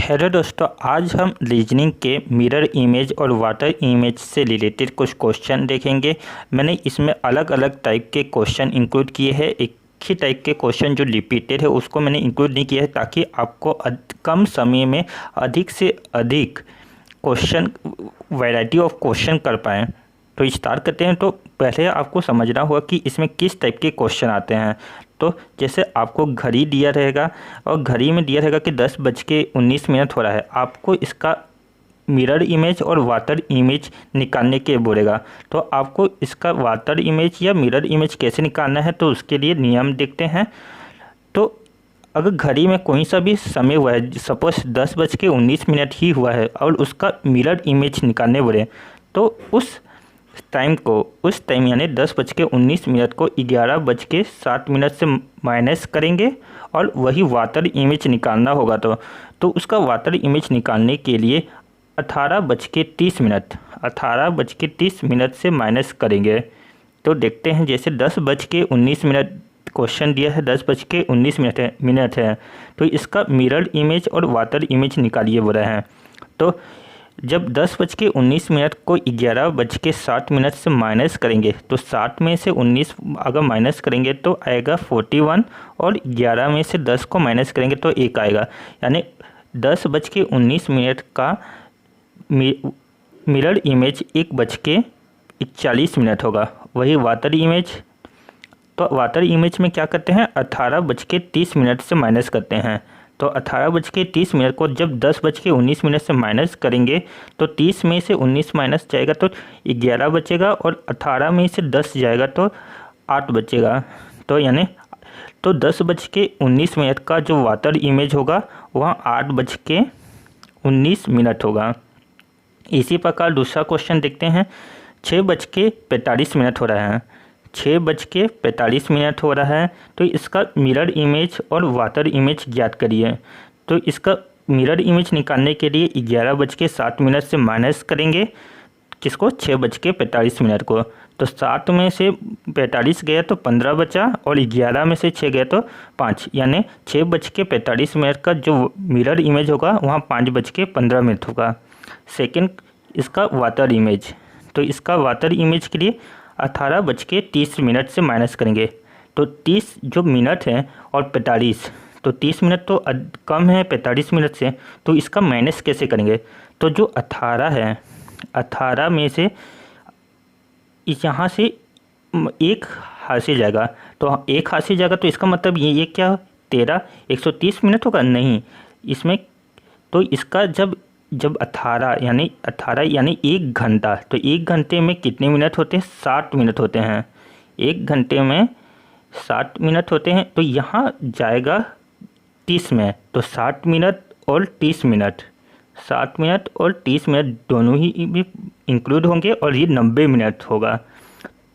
Hello दोस्तों, आज हम रीजनिंग के मिरर इमेज और वाटर इमेज से रिलेटेड कुछ क्वेश्चन देखेंगे। मैंने इसमें अलग अलग टाइप के क्वेश्चन इंक्लूड किए हैं। एक ही टाइप के क्वेश्चन जो रिपीटेड है उसको मैंने इंक्लूड नहीं किया है ताकि आपको कम समय में अधिक से अधिक क्वेश्चन वैरायटी ऑफ क्वेश्चन कर पाएँ। तो स्टार्ट करते हैं। तो पहले आपको समझना होगा कि इसमें किस टाइप के क्वेश्चन आते हैं। तो जैसे आपको घड़ी दिया रहेगा और घड़ी में दिया रहेगा कि 10:19 हो रहा है। आपको इसका मिरर इमेज और वाटर इमेज निकालने के बोलेगा। तो आपको इसका वाटर इमेज या मिरर इमेज कैसे निकालना है, तो उसके लिए नियम देखते हैं। तो अगर घड़ी में कोई सा भी समय हुआ है, सपोज 10:19 ही हुआ है और उसका मिरर इमेज निकालने बोले, तो उस टाइम यानी 10:19 को 11:07 से माइनस करेंगे और वही वाटर इमेज निकालना होगा। तो उसका वाटर इमेज निकालने के लिए 18:30 से माइनस करेंगे। तो देखते हैं, जैसे 10:19 क्वेश्चन दिया है, 10:19 है, तो इसका मिरर इमेज और वाटर इमेज निकालिए बोल रहे हैं। तो जब 10:19 को 11:07 से माइनस करेंगे तो 60 में से 19 अगर माइनस करेंगे तो आएगा 41 और 11 में से 10 को माइनस करेंगे तो 1 आएगा। यानी 10:19 का मिरर इमेज 1:41 होगा। वही वाटर इमेज, तो वाटर इमेज में क्या करते हैं, 18:30 से माइनस करते हैं। तो 18:30 को जब 10:19 से माइनस करेंगे तो 30 में से 19 माइनस जाएगा तो 11 बचेगा और 18 में से 10 जाएगा तो 8 बचेगा। तो यानी 10:19 का जो वाटर इमेज होगा वह 8:19 होगा। इसी प्रकार दूसरा क्वेश्चन देखते हैं। 6:45 हो रहा है, 6:45 हो रहा है, तो इसका मिरर इमेज और वाटर इमेज ज्ञात करिए। तो इसका मिरर इमेज निकालने के लिए 11:07 से माइनस करेंगे किसको, 6:45 को। तो 7 में से 45 गया तो 15 बचा और 11 में से 6 गया तो 5, यानी 6:45 का जो मिरर इमेज होगा वहाँ 5:15 होगा। सेकेंड, इसका वाटर इमेज, तो इसका वाटर इमेज के लिए 18:30 से माइनस करेंगे। तो 30 जो मिनट है और 45, तो 30 मिनट तो कम है 45 मिनट से, तो इसका माइनस कैसे करेंगे। तो जो 18 है, 18 में से यहाँ से एक हाथ से जाएगा, तो एक हाथ से जाएगा तो इसका मतलब ये क्या 13 130 मिनट होगा, नहीं इसमें। तो इसका जब 18 यानी 1 घंटा, तो 1 घंटे में कितने मिनट होते हैं, 60 मिनट होते हैं। 1 घंटे में 60 मिनट होते हैं, तो यहाँ जाएगा 30 में, तो 60 मिनट और 30 मिनट, 60 मिनट और 30 मिनट दोनों ही भी इंक्लूड होंगे और ये 90 मिनट होगा।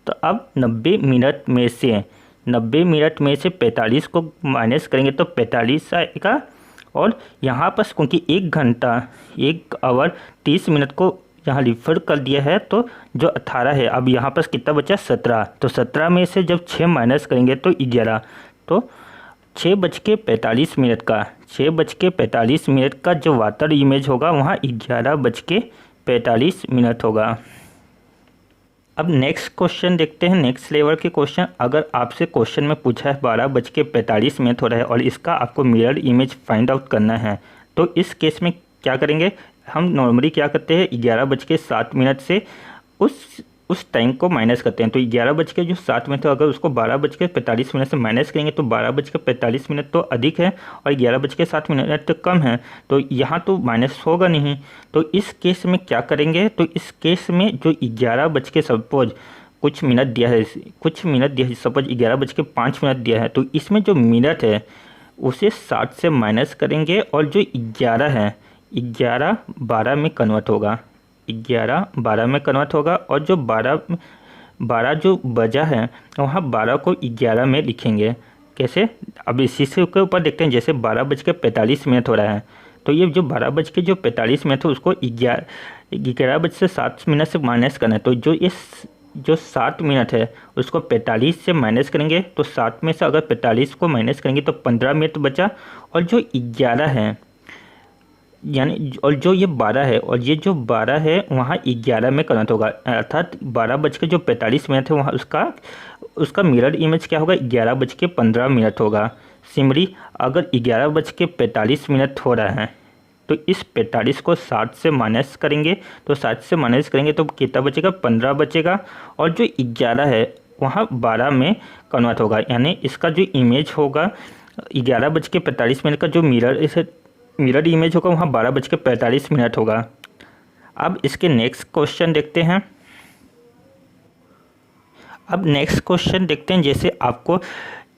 तो अब 90 मिनट में से 45 को माइनस करेंगे तो 45 आएगा। और यहाँ पर क्योंकि 1 घंटा 1 आवर 30 मिनट को यहाँ रिफर कर दिया है, तो जो 18 है, अब यहाँ पर कितना बचा 17, तो 17 में से जब 6 माइनस करेंगे तो 11, तो 6:45 का जो वाटर इमेज होगा वहाँ 11:45 होगा। अब नेक्स्ट क्वेश्चन देखते हैं, नेक्स्ट लेवल के क्वेश्चन। अगर आपसे क्वेश्चन में पूछा है 12:45 हो रहा है और इसका आपको मिरर इमेज फाइंड आउट करना है, तो इस केस में क्या करेंगे, हम नॉर्मली क्या करते हैं 11:07 से उस टाइम को माइनस करते हैं। तो 11:07 अगर उसको 12:45 से माइनस करेंगे तो 12:45 तो अधिक है और 11:07 तो कम है, तो यहाँ तो माइनस होगा नहीं। तो इस केस में क्या करेंगे, तो इस केस में जो 11 सपोज कुछ मिनट दिया है, सपोज 11:05 दिया है, तो इसमें जो मिनट है उसे 60 से माइनस करेंगे और जो 11 है 11 12 में कन्वर्ट होगा, 11 12 में कन्वर्ट होगा। और जो 12 जो बजा है वहाँ 12 को 11 में लिखेंगे। कैसे, अब इसी से के ऊपर देखते हैं। जैसे 12:45 हो रहा है, तो ये जो 12:45 है उसको 11:07 से माइनस करना है। तो जो 60 मिनट है उसको 45 से माइनस करेंगे, तो 60 में से अगर 45 को माइनस करेंगे तो 15 मिनट बचा। और जो 11 है यानी और जो ये 12 है और ये जो 12 है वहाँ 11 में कन्वर्ट होगा, अर्थात 12:45 है वहाँ उसका उसका मिरर इमेज क्या होगा, 11:15 होगा। सिमरी अगर 11:45 हो रहा है तो इस 45 को 60 से माइनस करेंगे, तो 60 से माइनस करेंगे तो कितना बचेगा, 15 बचेगा। और जो 11 है वहाँ 12 में कन्वर्ट होगा, यानी इसका जो इमेज होगा 11:45 का जो मिरर इमेज होगा वहाँ 12:45 होगा। अब इसके नेक्स्ट क्वेश्चन देखते हैं। अब नेक्स्ट क्वेश्चन देखते हैं, जैसे आपको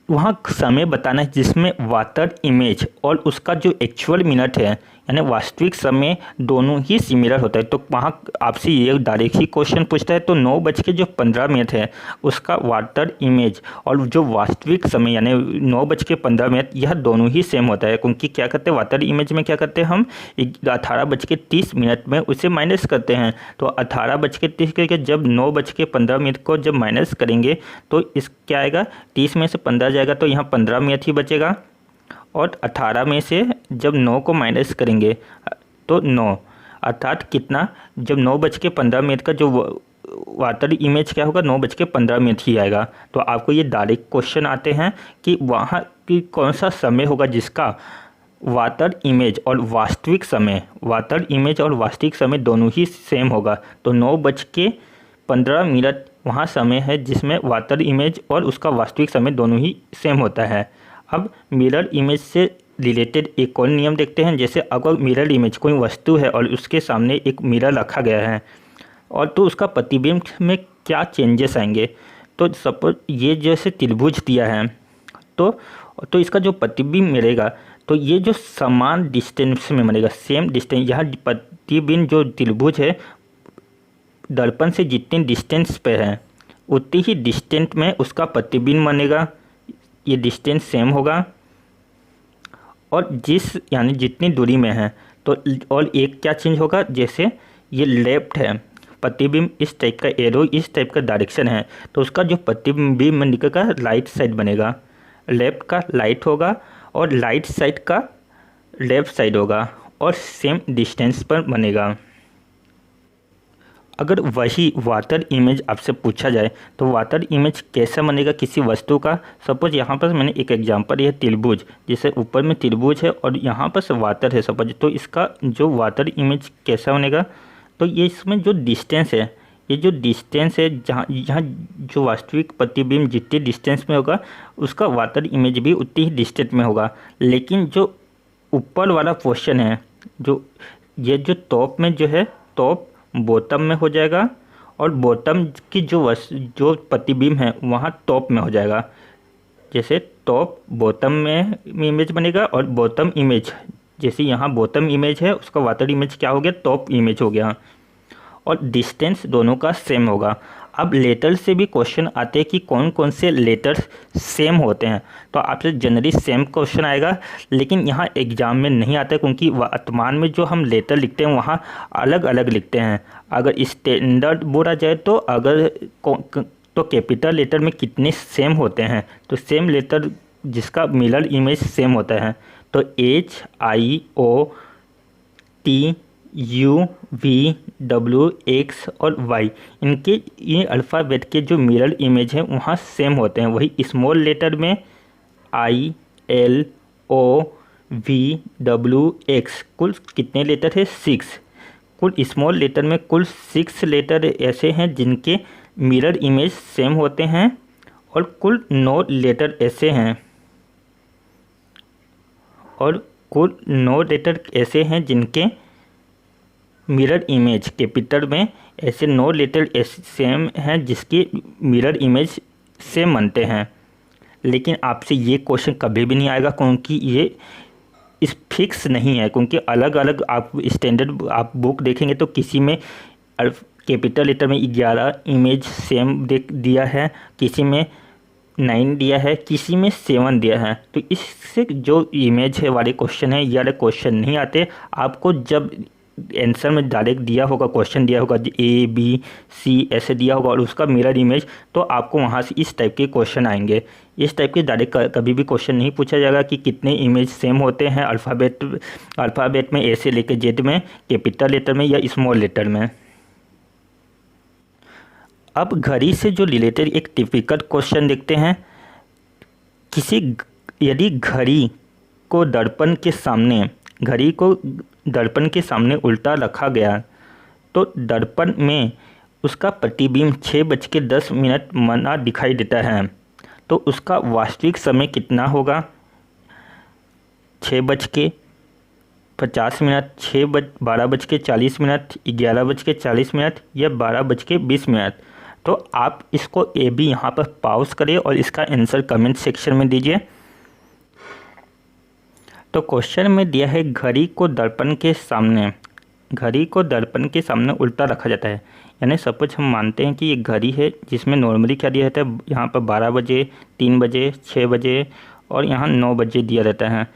वहाँ समय बताना है जिसमें वाटर इमेज और उसका जो एक्चुअल मिनट है यानी वास्तविक समय दोनों ही सिमिलर होता है। तो वहाँ आपसे ये डायरेक्ट ही क्वेश्चन पूछता है, तो 9:15 है उसका वाटर इमेज और जो वास्तविक समय यानी 9:15 यह दोनों ही सेम होता है। क्योंकि क्या करते हैं, वाटर इमेज में क्या करते हैं हम 18:30 में उसे माइनस करते हैं। तो 18:30 करके जब 9:15 को जब माइनस करेंगे तो इस क्या आएगा, 30 में से 15 जाएगा तो यहाँ 15 मिनट ही बचेगा। और 18 में से जब 9 को माइनस करेंगे तो 9, अर्थात कितना, जब 9:15 का जो वाटर इमेज क्या होगा 9:15 ही आएगा। तो आपको ये डायरेक्ट क्वेश्चन आते हैं कि वहाँ की कौन सा समय होगा जिसका वाटर इमेज और वास्तविक समय दोनों ही सेम होगा। तो 9:15 वहाँ समय है जिसमें वाटर इमेज और उसका वास्तविक समय दोनों ही सेम होता है। अब मिरर इमेज से रिलेटेड एक और नियम देखते हैं। जैसे अगर मिरर इमेज कोई वस्तु है और उसके सामने एक मिरर रखा गया है और तो उसका प्रतिबिंब में क्या चेंजेस आएंगे। तो सपोज ये जैसे त्रिभुज दिया है तो इसका जो प्रतिबिंब मिलेगा तो ये जो समान डिस्टेंस में बनेगा, सेम डिस्टेंस। यहाँ प्रतिबिंब जो त्रिभुज है दर्पण से जितनी डिस्टेंस पे है उतनी ही डिस्टेंस में उसका प्रतिबिंब बनेगा, ये डिस्टेंस सेम होगा। और यानी जितनी दूरी में है तो और एक क्या चेंज होगा, जैसे ये लेफ्ट है प्रतिबिंब इस टाइप का एरो इस टाइप का डायरेक्शन है तो उसका जो प्रतिबिंब निकलेगा राइट साइड बनेगा, लेफ्ट का राइट होगा और राइट साइड का लेफ्ट साइड होगा और सेम डिस्टेंस पर बनेगा। अगर वही वाटर इमेज आपसे पूछा जाए तो वाटर इमेज कैसा बनेगा किसी वस्तु का। सपोज यहाँ पर मैंने एक एग्जांपल, यह त्रिभुज, जैसे ऊपर में त्रिभुज है और यहाँ पर वाटर है सपोज, तो इसका जो वाटर इमेज कैसा बनेगा, तो ये इसमें जो डिस्टेंस है, ये जो डिस्टेंस है जहाँ यहाँ जो वास्तविक प्रतिबिंब जितने डिस्टेंस में होगा उसका वाटर इमेज भी उतनी ही डिस्टेंस में होगा। लेकिन जो ऊपर वाला पोर्शन है, जो ये जो टॉप में जो है, टॉप बॉटम में हो जाएगा और बॉटम की जो प्रतिबिंब है वहाँ टॉप में हो जाएगा। जैसे टॉप बॉटम में इमेज बनेगा और बॉटम इमेज, जैसे यहाँ बॉटम इमेज है उसका वाटर इमेज क्या हो गया, टॉप इमेज हो गया। और डिस्टेंस दोनों का सेम होगा। अब लेटर से भी क्वेश्चन आते हैं कि कौन कौन से लेटर्स सेम होते हैं। तो आपसे जनरली सेम क्वेश्चन आएगा, लेकिन यहाँ एग्जाम में नहीं आता क्योंकि वर्तमान में जो हम लेटर लिखते हैं वहाँ अलग अलग लिखते हैं। अगर स्टैंडर्ड बोला जाए तो तो कैपिटल लेटर में कितने सेम होते हैं, तो सेम लेटर जिसका मिरर इमेज सेम होता है तो HIOTUVWX और Y, इनके ये अल्फ़ाबेट के जो मिरर इमेज हैं वहाँ सेम होते हैं। वही स्मॉल लेटर में ILOVWX कुल कितने लेटर है, 6। कुल स्मॉल लेटर में कुल 6 लेटर ऐसे हैं जिनके मिरर इमेज सेम होते हैं और कुल 9 लेटर ऐसे हैं जिनके मिरर इमेज कैपिटल में ऐसे 9 लेटर ऐसे सेम हैं जिसकी मिरर इमेज सेम बनते हैं। लेकिन आपसे ये क्वेश्चन कभी भी नहीं आएगा क्योंकि ये इस फिक्स नहीं है, क्योंकि अलग अलग आप स्टैंडर्ड आप बुक देखेंगे तो किसी में कैपिटल लेटर में 11 इमेज सेम दिया है, किसी में 9 दिया है, किसी में 7 दिया है। तो इससे जो इमेज है वाले क्वेश्चन है ये वाले क्वेश्चन नहीं आते। आपको जब आंसर में डायरेक्ट दिया होगा, क्वेश्चन दिया होगा A B C ऐसे दिया होगा और उसका मिरर इमेज, तो आपको वहाँ से इस टाइप के क्वेश्चन आएंगे। इस टाइप के डायरेक्ट कभी भी क्वेश्चन नहीं पूछा जाएगा कि कितने इमेज सेम होते हैं अल्फ़ाबेट में A से लेकर Z में, कैपिटल लेटर में या स्मॉल लेटर में। अब घड़ी से जो रिलेटेड एक टिपिकल क्वेश्चन देखते हैं। यदि घड़ी को दर्पण के सामने उल्टा रखा गया तो दर्पण में उसका प्रतिबिंब 6:10 बना दिखाई देता है, तो उसका वास्तविक समय कितना होगा? 6:50, 12:40, 11:40 या 12:20। तो आप इसको ए बी यहाँ पर पॉज करें और इसका आंसर कमेंट सेक्शन में दीजिए। तो क्वेश्चन में दिया है घड़ी को दर्पण के सामने उल्टा रखा जाता है। यानी सपोज हम मानते हैं कि ये घड़ी है जिसमें नॉर्मली क्या दिया रहता है, यहाँ पर 12 बजे, 3 बजे, 6 बजे और यहाँ 9 बजे दिया रहता है।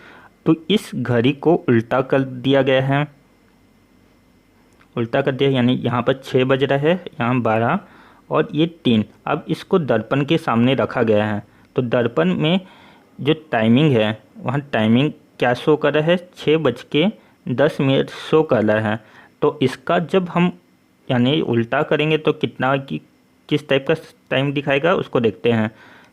तो इस घड़ी को उल्टा कर दिया गया है, यानी यहाँ पर 6 बज रहा है, यहाँ 12 और ये 3। अब इसको दर्पण के सामने रखा गया है, तो दर्पण में जो टाइमिंग है वहाँ टाइमिंग क्या शो कर रहा है? 6:10 शो कर रहा है। तो इसका जब हम यानी उल्टा करेंगे तो किस टाइप का टाइम दिखाएगा उसको देखते हैं।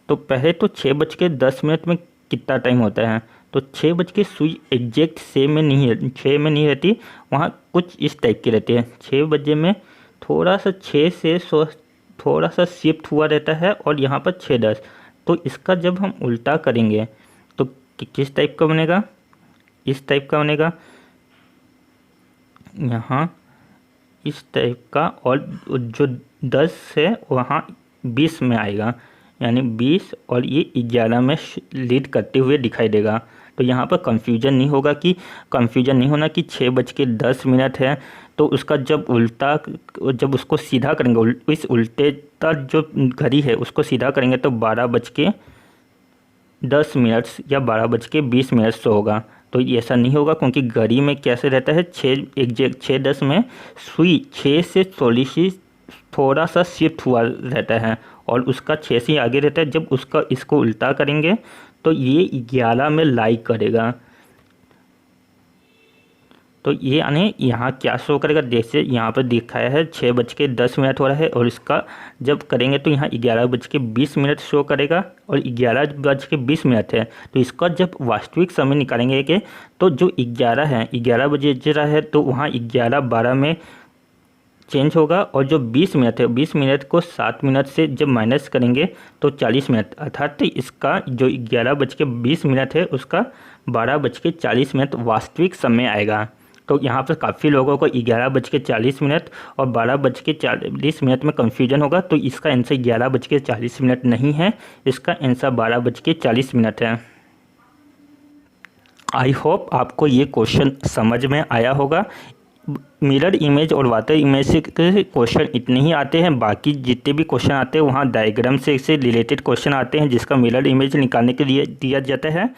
तो पहले तो 6:10 में कितना टाइम होता है? तो 6 बज के सुई एग्जैक्ट 6 में नहीं रहती, वहाँ कुछ इस टाइप की रहती है। 6 बजे में थोड़ा सा 6 से थोड़ा सा शिफ्ट हुआ रहता है और यहाँ पर 6:10। तो इसका जब हम उल्टा करेंगे तो किस टाइप का बनेगा? इस टाइप का बनेगा, यहाँ इस टाइप का, और जो 10 है वहाँ 20 में आएगा, यानी 20 और ये 11 में लीड करते हुए दिखाई देगा। तो यहाँ पर कंफ्यूजन नहीं होना कि 6:10 है, तो उसका जब उसको सीधा करेंगे, इस उल्टे का जो घड़ी है उसको सीधा करेंगे तो 12:10 या 12:20 से होगा। तो ऐसा नहीं होगा क्योंकि घड़ी में कैसे रहता है, 6:10 में सुई 6 से थोड़ा सा शिफ्ट हुआ रहता है और उसका 6 से आगे रहता है। जब इसको उल्टा करेंगे तो ये 11 में लाई करेगा। तो ये यानी यहाँ क्या शो करेगा? जैसे यहाँ पर दिखाया है 6:10 हो रहा है और इसका जब करेंगे तो यहाँ 11:20 शो करेगा और 11:20 है। तो इसका जब वास्तविक समय निकालेंगे कि तो जो 11 है, 11 बजे रहा है, तो वहाँ 11:12 में चेंज होगा और जो 20 मिनट है, 20 मिनट को 7 मिनट से जब माइनस करेंगे तो 40 मिनट, अर्थात इसका जो 11:20 है उसका 12:40 वास्तविक समय आएगा। तो यहाँ पर काफ़ी लोगों को 11:40 और 12:40 में कंफ्यूजन होगा। तो इसका आंसर 11:40 नहीं है, इसका आंसर 12:40 है। आई होप आपको ये क्वेश्चन समझ में आया होगा। मिरर इमेज और वाटर इमेज से क्वेश्चन इतने ही आते हैं, बाकी जितने भी क्वेश्चन आते हैं वहाँ डायग्राम से रिलेटेड क्वेश्चन आते हैं जिसका मिरर इमेज निकालने के लिए दिया जाता है।